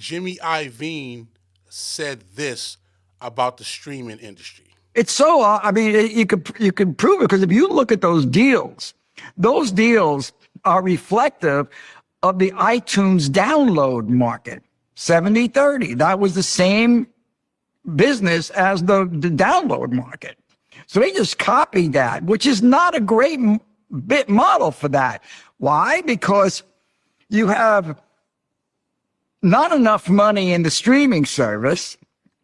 Jimmy Iovine said this about the streaming industry. It's so, I mean, you could prove it because if you look at those deals are reflective of the iTunes download market. 70-30. That was the same business as the download market. So they just copied that, which is not a great bit model for that. Why? Because you have not enough money in the streaming service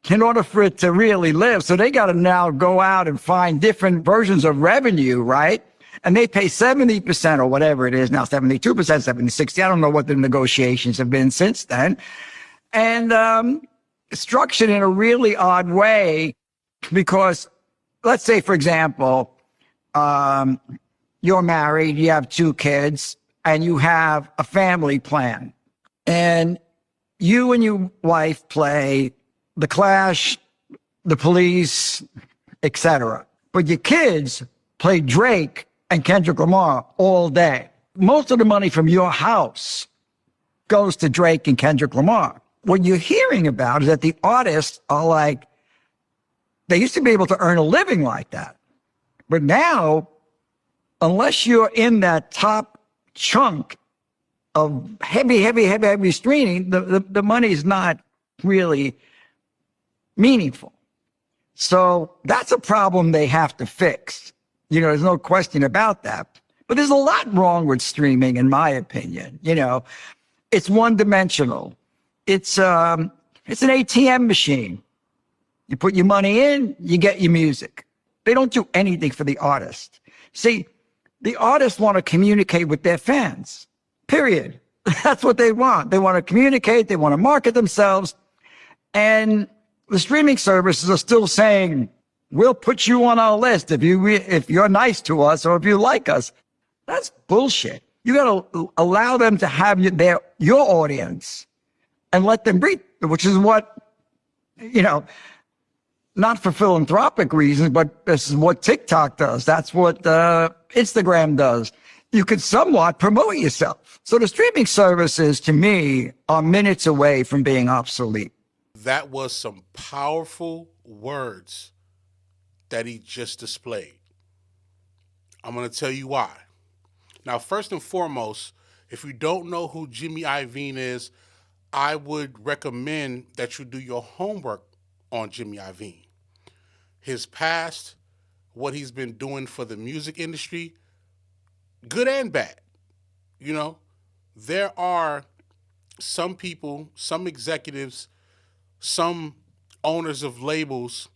in order for it to really live. So they got to now go out and find different versions of revenue, right? And they pay 70% or whatever it is now, 72%, 70, 60. I don't know what the negotiations have been since then. And structured in a really odd way because let's say, for example, you're married, you have 2 kids, and you have a family plan. And you and your wife play The Clash, The Police, etc. But your kids play Drake and Kendrick Lamar all day. Most of the money from your house goes to Drake and Kendrick Lamar. What you're hearing about is that the artists are like, they used to be able to earn a living like that. But now, unless you're in that top chunk of heavy streaming, the money is not really meaningful. So that's a problem they have to fix. You know, there's no question about that. But there's a lot wrong with streaming, in my opinion. You know, it's one-dimensional. It's an ATM machine. You put your money in, you get your music. They don't do anything for the artist. See, the artists want to communicate with their fans, period. That's what they want. They want to communicate. They want to market themselves. And the streaming services are still saying, we'll put you on our list if you're nice to us or if you like us. That's bullshit. You got to allow them to have your audience and let them breathe, which is what, you know, not for philanthropic reasons, but this is what TikTok does. That's what Instagram does. You could somewhat promote yourself. So the streaming services, to me, are minutes away from being obsolete. That was some powerful words that he just displayed. I'm going to tell you why. Now, first and foremost, if you don't know who Jimmy Iovine is, I would recommend that you do your homework on Jimmy Iovine. His past, what he's been doing for the music industry, good and bad. You know, there are some people, some executives, some owners of labels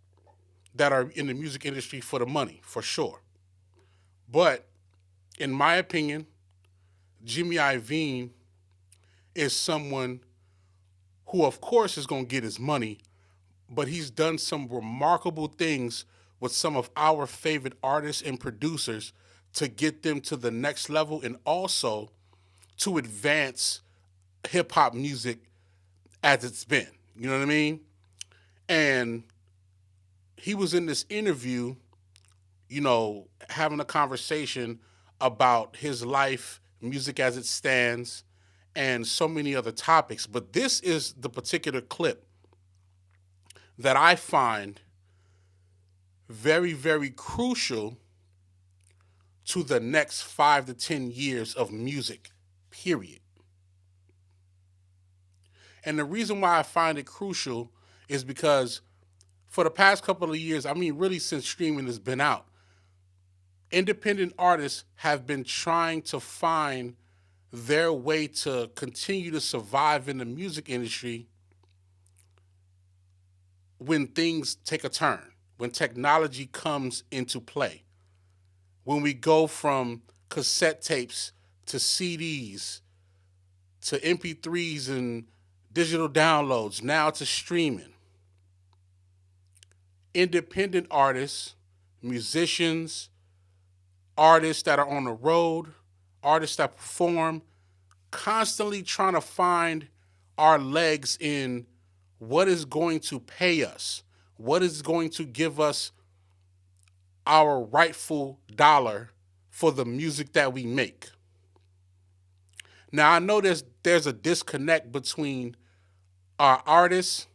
that are in the music industry for the money, for sure. But in my opinion, Jimmy Iovine is someone who, of course, is going to get his money, but he's done some remarkable things with some of our favorite artists and producers to get them to the next level and also to advance hip-hop music as it's been. You know what I mean? And he was in this interview, you know, having a conversation about his life, music as it stands, and so many other topics. But this is the particular clip that I find very, very crucial to the next 5 to 10 years of music, period. And the reason why I find it crucial is because for the past couple of years, I mean, really since streaming has been out, independent artists have been trying to find their way to continue to survive in the music industry when things take a turn, when technology comes into play, when we go from cassette tapes to CDs to MP3s and digital downloads, now to streaming. Independent artists, musicians, artists that are on the road, artists that perform, constantly trying to find our legs in what is going to pay us, what is going to give us our rightful dollar for the music that we make. Now, I know there's a disconnect between our artists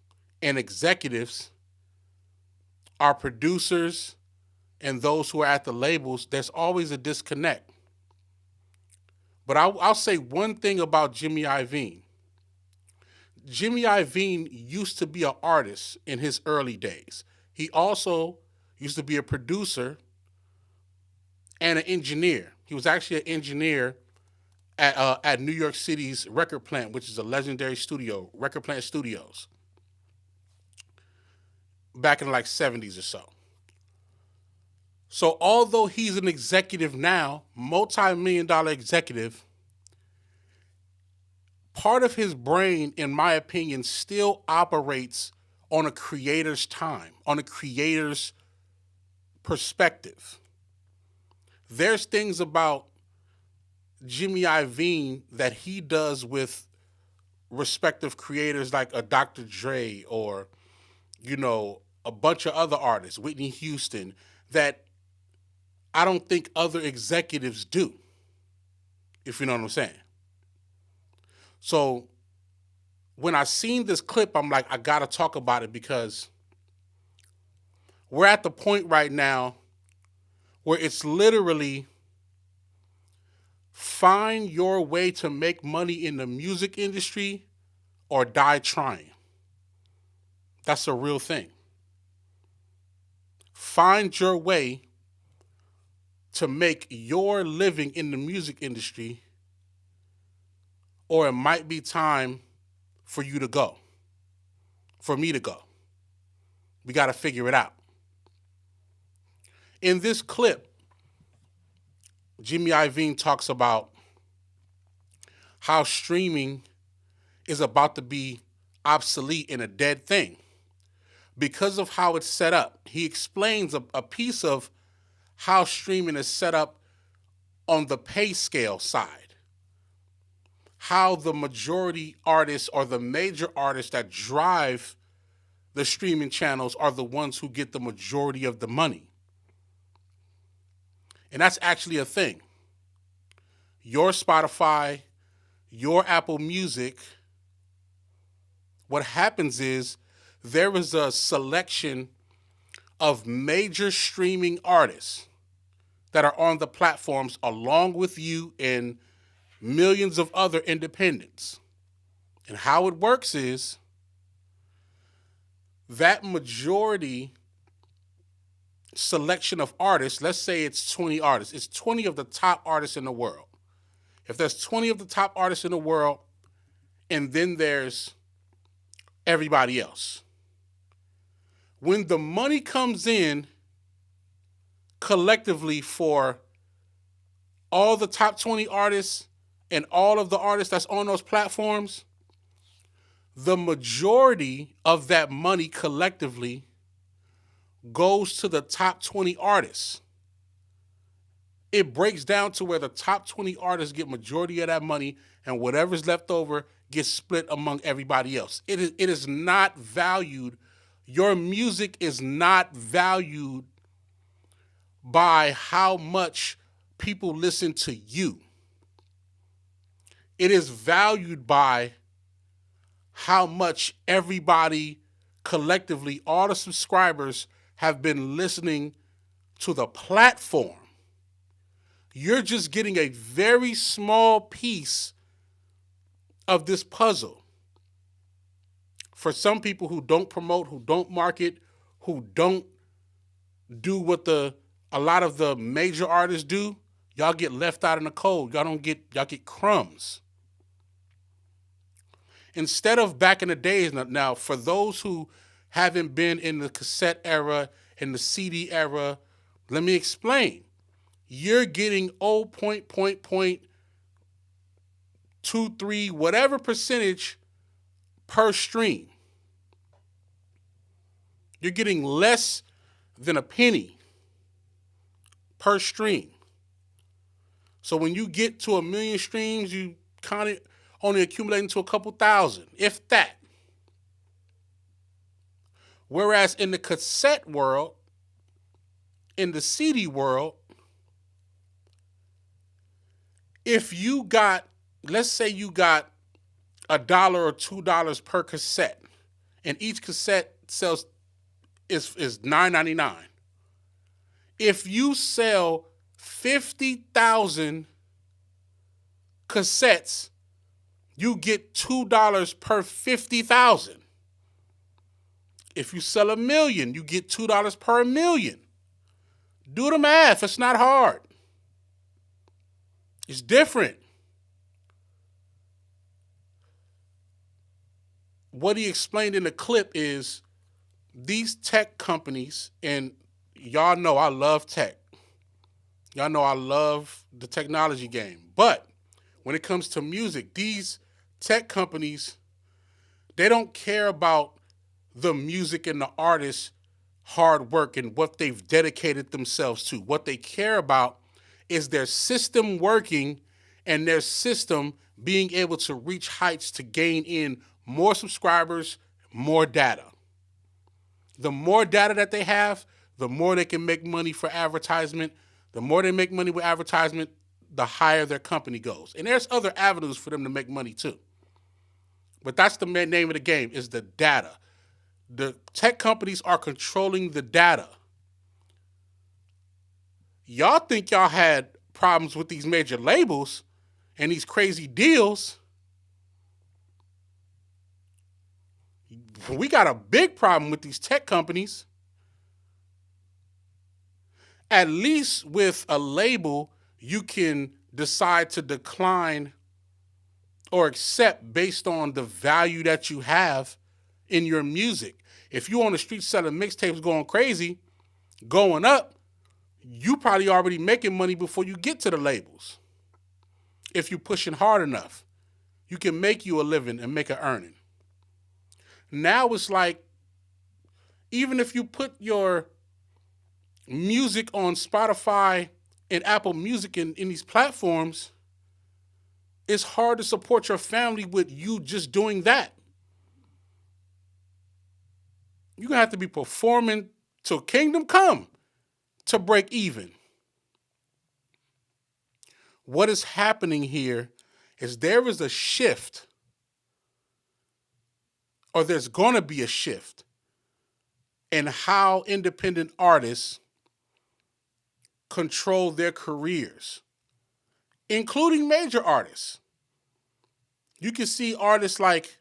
and executives, our producers, and those who are at the labels, there's always a disconnect. But I'll say one thing about Jimmy Iovine. Jimmy Iovine used to be an artist in his early days. He also used to be a producer and an engineer. He was actually an engineer at New York City's record plant, which is a legendary studio, Record Plant Studios, back in like 70s or so. So although he's an executive now, multi-million-dollar executive, part of his brain, in my opinion, still operates on a creator's time, on a creator's perspective. There's things about Jimmy Iovine that he does with respective creators like a Dr. Dre or, a bunch of other artists, Whitney Houston, that I don't think other executives do, if you know what I'm saying. So when I seen this clip, I'm like, I gotta talk about it because we're at the point right now where it's literally find your way to make money in the music industry or die trying. That's a real thing. Find your way to make your living in the music industry, or it might be time for you to go, for me to go. We got to figure it out. In this clip, Jimmy Iovine talks about how streaming is about to be obsolete and a dead thing because of how it's set up. He explains a piece of how streaming is set up on the pay scale side, how the majority artists or the major artists that drive the streaming channels are the ones who get the majority of the money. And that's actually a thing. Your Spotify, your Apple Music, what happens is there is a selection of major streaming artists that are on the platforms along with you and millions of other independents. And how it works is that majority selection of artists, let's say it's 20 artists, it's 20 of the top artists in the world. If there's 20 of the top artists in the world, and then there's everybody else. When the money comes in collectively for all the top 20 artists and all of the artists that's on those platforms, the majority of that money collectively goes to the top 20 artists. It breaks down to where the top 20 artists get majority of that money, and whatever's left over gets split among everybody else. It is not valued. Your music is not valued by how much people listen to you. It is valued by how much everybody collectively, all the subscribers, have been listening to the platform. You're just getting a very small piece of this puzzle. For some people who don't promote, who don't market, who don't do what a lot of the major artists do, y'all get left out in the cold. Y'all get crumbs. Instead of back in the days, now for those who haven't been in the cassette era, in the CD era, let me explain. You're getting 0.23, whatever percentage per stream. You're getting less than a penny per stream. So when you get to 1 million streams, you kind of only accumulating to a couple thousand, if that. Whereas in the cassette world, in the CD world, if you got, let's say you got $1 or $2 per cassette, and each cassette sells is $9.99. If you sell 50,000 cassettes, you get $2 per 50,000. If you sell 1,000,000, you get $2 per 1,000,000. Do the math. It's not hard. It's different. What he explained in the clip is these tech companies, and y'all know I love tech. Y'all know I love the technology game. But when it comes to music, these tech companies, they don't care about the music and the artist's hard work and what they've dedicated themselves to. What they care about is their system working and their system being able to reach heights to gain in more subscribers, more data. The more data that they have, the more they can make money for advertisement. The more they make money with advertisement, the higher their company goes. And there's other avenues for them to make money too. But that's the name of the game, is the data. The tech companies are controlling the data. Y'all think y'all had problems with these major labels and these crazy deals. We got a big problem with these tech companies. At least with a label, you can decide to decline or accept based on the value that you have in your music. If you're on the street selling mixtapes going crazy, going up, you probably already making money before you get to the labels. If you're pushing hard enough, you can make you a living and make an earning. Now it's like, even if you put your music on Spotify and Apple Music in these platforms, it's hard to support your family with you just doing that. You're going to have to be performing till kingdom come to break even. What is happening here is there is a shift, or there's going to be a shift in how independent artists control their careers, including major artists. You can see artists like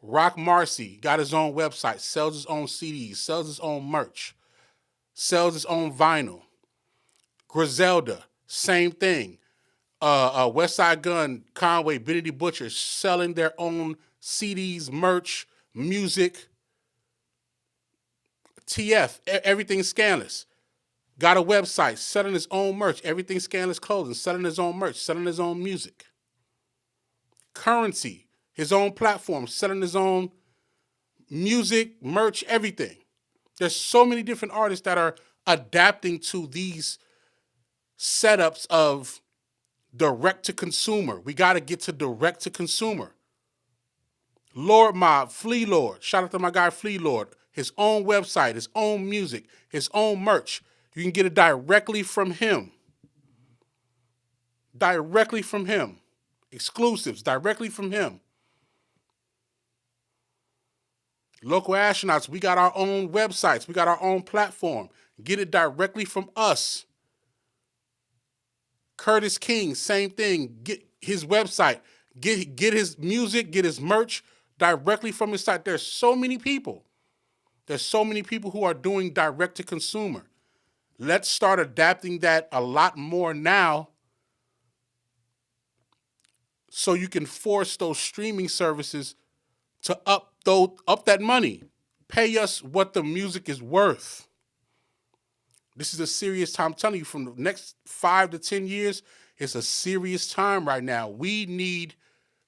Rock Marcy, got his own website, sells his own CDs, sells his own merch, sells his own vinyl. Griselda, same thing. Westside Gun, Conway, Benny the Butcher, selling their own CDs, merch, music. TF, everything Scandalous. Got a website, selling his own merch, everything Scandalous clothing, selling his own merch, selling his own music. Currency, his own platform, selling his own music, merch, everything. There's so many different artists that are adapting to these setups of direct to consumer. We got to get to direct to consumer. Lord Mob, Flea Lord, shout out to my guy Flea Lord, his own website, his own music, his own merch. You can get it directly from him. Directly from him. Exclusives directly from him. Local Astronauts, we got our own websites. We got our own platform. Get it directly from us. Curtis King, same thing. Get his website. Get his music, get his merch directly from his site. There's so many people. There's so many people who are doing direct to consumer. Let's start adapting that a lot more now so you can force those streaming services to up that money. Pay us what the music is worth. This is a serious time. I'm telling you, from the next 5 to 10 years, it's a serious time right now. We need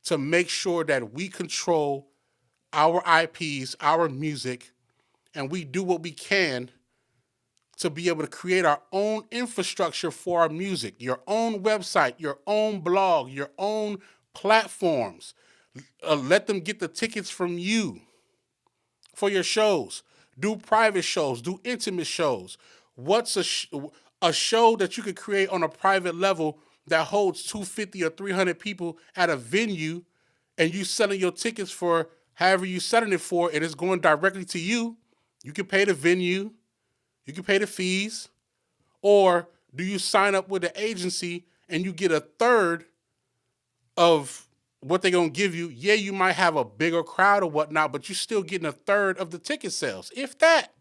to make sure that we control our IPs, our music, and we do what we can to be able to create our own infrastructure for our music, your own website, your own blog, your own platforms. Let them get the tickets from you for your shows. Do private shows, do intimate shows. What's a show that you could create on a private level that holds 250 or 300 people at a venue and you selling your tickets for however you selling it for, and it's going directly to you, you can pay the venue, you can pay the fees, or do you sign up with the agency and you get a third of what they're going to give you? Yeah, you might have a bigger crowd or whatnot, but you're still getting a third of the ticket sales, if that.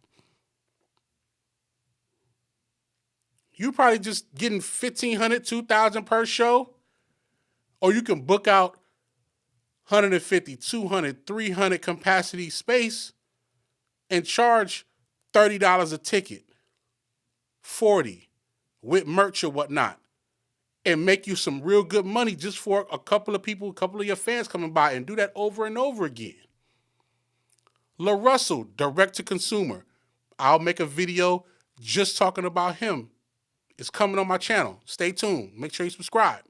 You probably just getting $1,500, $2,000 per show, or you can book out 150, 200, 300 capacity space and charge $30 a ticket, 40 with merch or whatnot, and make you some real good money just for a couple of people, a couple of your fans coming by, and do that over and over again. La Russell, direct to consumer. I'll make a video just talking about him. It's coming on my channel. Stay tuned. Make sure you subscribe.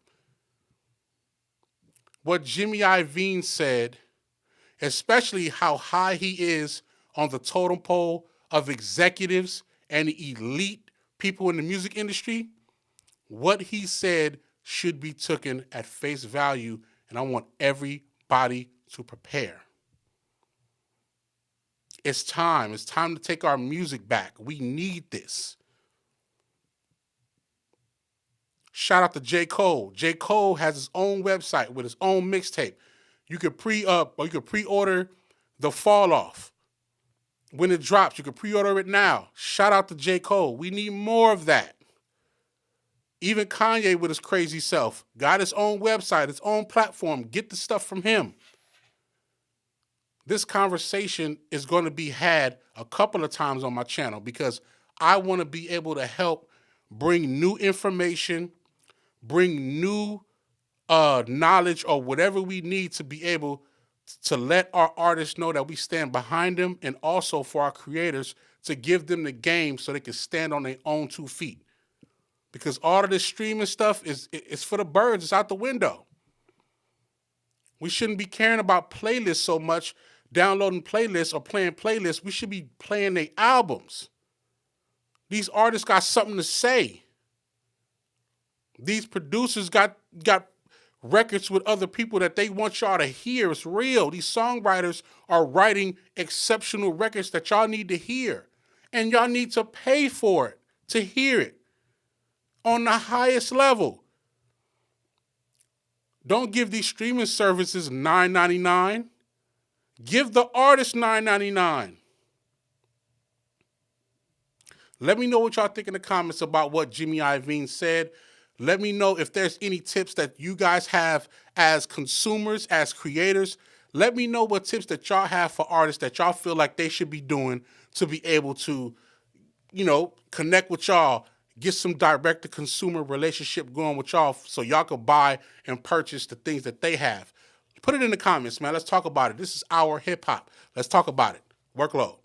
What Jimmy Iovine said, especially how high he is on the totem pole of executives and the elite people in the music industry, what he said should be taken at face value, and I want everybody to prepare. It's time. It's time to take our music back. We need this. Shout out to J. Cole. J. Cole has his own website with his own mixtape. You could pre-order the Fall Off. When it drops, you can pre-order it now. Shout out to J. Cole. We need more of that. Even Kanye with his crazy self got his own website, his own platform. Get the stuff from him. This conversation is going to be had a couple of times on my channel because I want to be able to help bring new information, bring new knowledge or whatever we need to be able to let our artists know that we stand behind them, and also for our creators to give them the game so they can stand on their own 2 feet. Because all of this streaming stuff is for the birds. It's out the window. We shouldn't be caring about playlists so much, downloading playlists or playing playlists. We should be playing their albums. These artists got something to say. These producers got records with other people that they want y'all to hear. It's real. These songwriters are writing exceptional records that y'all need to hear. And y'all need to pay for it, to hear it on the highest level. Don't give these streaming services $9.99. Give the artist $9.99. Let me know what y'all think in the comments about what Jimmy Iovine said. Let me know if there's any tips that you guys have as consumers, as creators. Let me know what tips that y'all have for artists that y'all feel like they should be doing to be able to, connect with y'all, get some direct-to-consumer relationship going with y'all so y'all can buy and purchase the things that they have. Put it in the comments, man. Let's talk about it. This is our hip-hop. Let's talk about it. Workload.